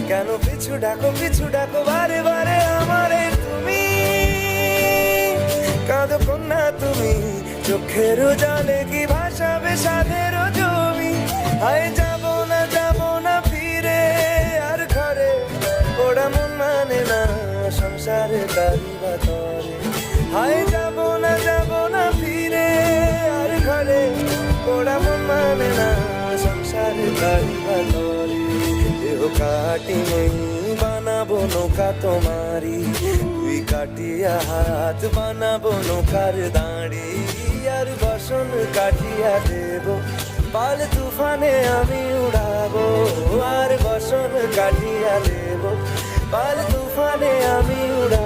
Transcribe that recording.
কেন পিছু ডাকো বারে বারে আমারে তুমি, কাঁদো কন্যা তুমি, চোখের জলে কি ভাসাবে সাধের জমি। হায় যাব না ফিরে আর ঘরে, ওরা মন মানে না সংসারে কারিবা তরে। হায় যাব না ফিরে আর ঘরে, ওরা মন মানে না সংসারে কারিবা তরে। দেহ কাটি নেই বানাবো নৌকা তোমারি, তুই কাটিয়া হাত বানাবো নৌকার দাঁড়ি। আর বসন কাটিয়া দেব পাল তুফানে আমি উড়াবো, আর বসন কাটিয়া দেব পাল তুফানে আমি উড়াবো।